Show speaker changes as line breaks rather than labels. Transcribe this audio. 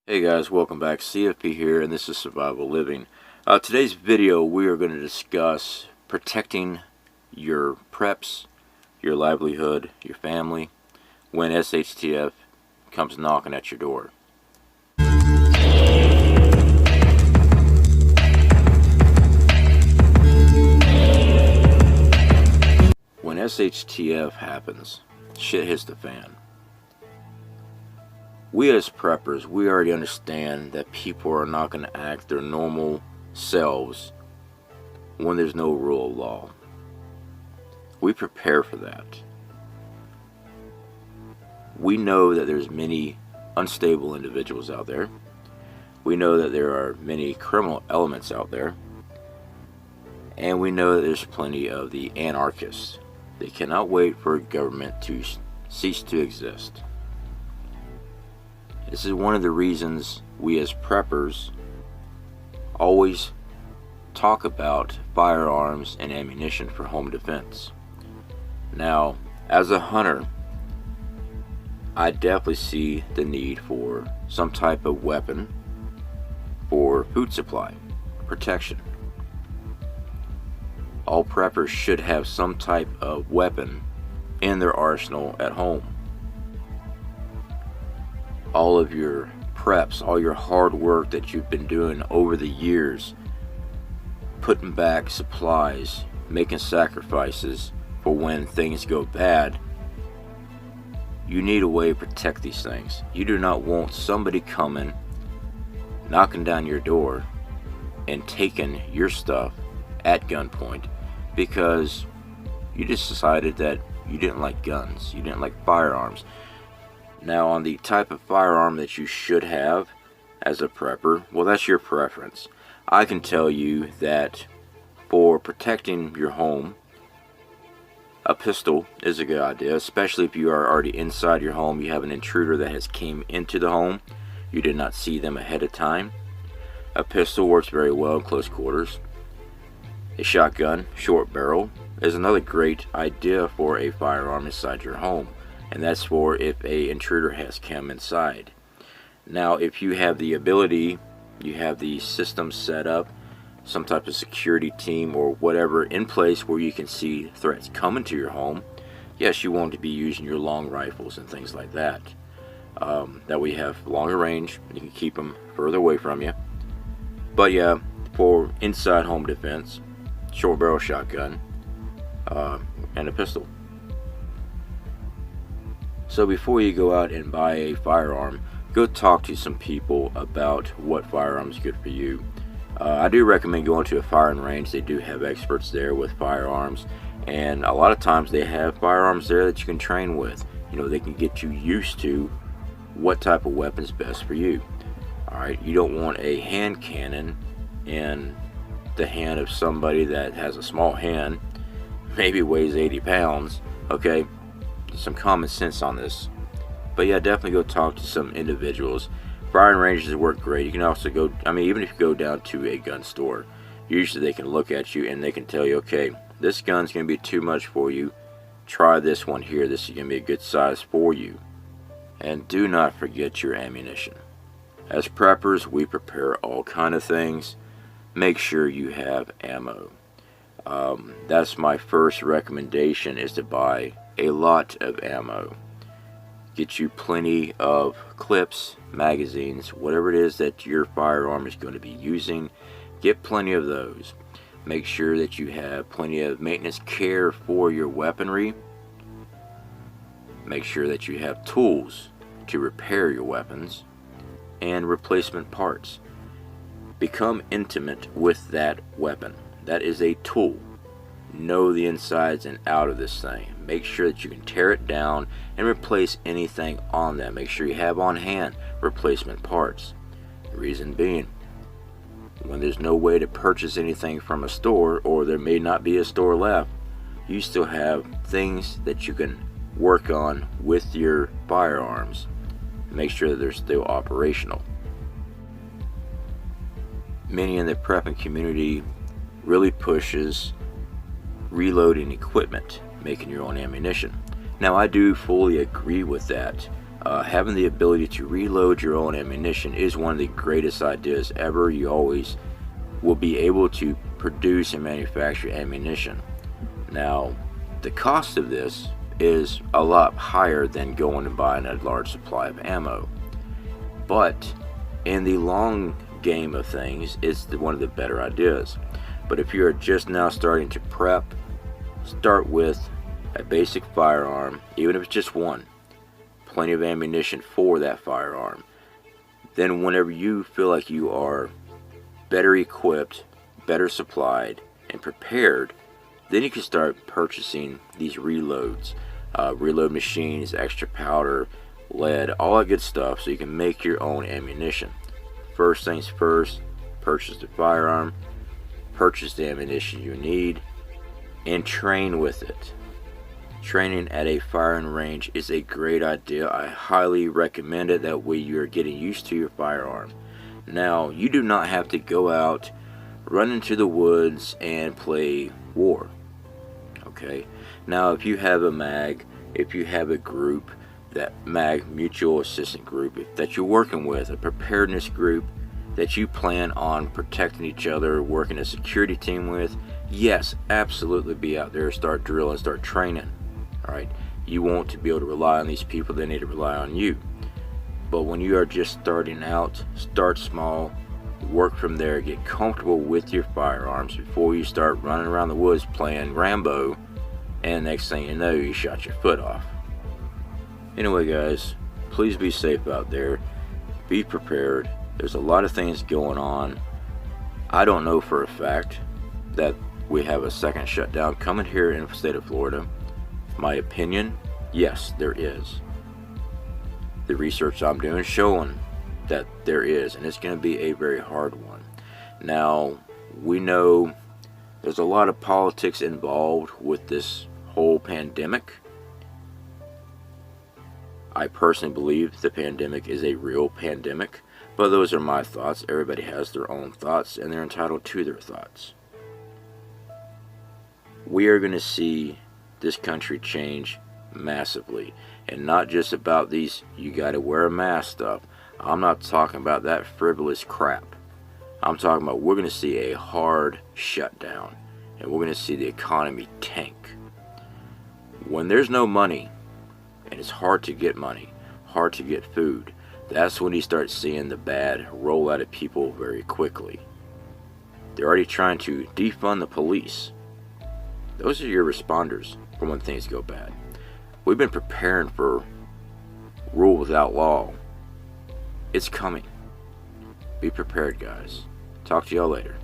Hey guys, welcome back. CFP here, and this is Survival Living. Today's video, we are going to discuss protecting your preps, your livelihood, your family, when S.H.T.F comes knocking at your door. When S.H.T.F happens, shit hits the fan. We as preppers, we already understand that people are not going to act their normal selves when there's no rule of law. We prepare for that. We know that there's many unstable individuals out there. We know that there are many criminal elements out there. And we know that there's plenty of the anarchists. They cannot wait for a government to cease to exist. This is one of the reasons we as preppers always talk about firearms and ammunition for home defense. Now, as a hunter, I definitely see the need for some type of weapon for food supply, protection. All preppers should have some type of weapon in their arsenal at home. All of your preps, all your hard work that you've been doing over the years, putting back supplies, making sacrifices for when things go bad, you need a way to protect these things. You do not want somebody coming, knocking down your door, and taking your stuff at gunpoint because you just decided that you didn't like guns, you didn't like firearms. Now, on the type of firearm that you should have as a prepper, well, that's your preference. I can tell you that for protecting your home, a pistol is a good idea, especially if you are already inside your home. You have an intruder that has came into the home. You did not see them ahead of time. A pistol works very well in close quarters. A shotgun, short barrel, is another great idea for a firearm inside your home. And that's for if a intruder has come inside. Now, if you have the ability, you have the system set up, some type of security team or whatever in place where you can see threats coming to your home, yes, you want to be using your long rifles and things like that. That way you have longer range, you can keep them further away from you. But yeah, for inside home defense, short barrel shotgun, and a pistol. So before you go out and buy a firearm, go talk to some people about what firearm is good for you. I do recommend going to a firing range. They do have experts there with firearms, and a lot of times they have firearms there that you can train with. You know, they can get you used to what type of weapon is best for you. Alright, you don't want a hand cannon in the hand of somebody that has a small hand, maybe weighs 80 pounds, okay? Some common sense on this. But yeah, definitely go talk to some individuals. Firing ranges work great. You can also go, even if you go down to a gun store, usually they can look at you and they can tell you, okay, this gun's going to be too much for you. Try this one here. This is going to be a good size for you. And do not forget your ammunition. As preppers, we prepare all kind of things. Make sure you have ammo. That's my first recommendation, is to buy a lot of ammo. Get you plenty of clips, magazines, whatever it is that your firearm is going to be using. Get plenty of those. Make sure that you have plenty of maintenance care for your weaponry. Make sure that you have tools to repair your weapons and replacement parts. Become intimate with that weapon. That is a tool. Know the insides and out of this thing. Make sure that you can tear it down and replace anything on that. Make sure you have on hand replacement parts. The reason being, when there's no way to purchase anything from a store, or there may not be a store left, you still have things that you can work on with your firearms. Make sure that they're still operational. Many in the prepping community really pushes reloading equipment, making your own ammunition. Now, I do fully agree with that. Having the ability to reload your own ammunition is one of the greatest ideas ever. You always will be able to produce and manufacture ammunition. Now, the cost of this is a lot higher than going and buying a large supply of ammo. But in the long game of things, it's one of the better ideas. But if you are just now starting to prep, start with a basic firearm, even if it's just one. Plenty of ammunition for that firearm. Then whenever you feel like you are better equipped, better supplied, and prepared, then you can start purchasing these reloads. Reload machines, extra powder, lead, all that good stuff, so you can make your own ammunition. First things first, purchase the firearm, purchase the ammunition you need, and train with it. Training at a firing range is a great idea. I highly recommend it. That way you're getting used to your firearm. Now, you do not have to go out, run into the woods, and play war. Okay? Now, if you have a MAG, if you have a group, that MAG, Mutual Assistance Group, that you're working with, a preparedness group that you plan on protecting each other, working a security team with, yes, absolutely be out there, start drilling, start training. Alright, you want to be able to rely on these people, they need to rely on you. But when you are just starting out, start small, work from there, get comfortable with your firearms before you start running around the woods playing Rambo, and next thing you know, you shot your foot off. Anyway guys, please be safe out there, be prepared. There's a lot of things going on. I don't know for a fact that we have a second shutdown coming here in the state of Florida. My opinion, yes, there is. The research I'm doing is showing that there is, and it's going to be a very hard one. Now, we know there's a lot of politics involved with this whole pandemic. I personally believe the pandemic is a real pandemic, but those are my thoughts. Everybody has their own thoughts, and they're entitled to their thoughts. We are going to see this country change massively, and not just about these you gotta wear a mask stuff. I'm not talking about that frivolous crap. I'm talking about we're going to see a hard shutdown, and we're going to see the economy tank. When there's no money, and it's hard to get money, hard to get food, that's when you start seeing the bad roll out of people very quickly. They're already trying to defund the police. Those are your responders for when things go bad. We've been preparing for rule without law. It's coming. Be prepared, guys. Talk to y'all later.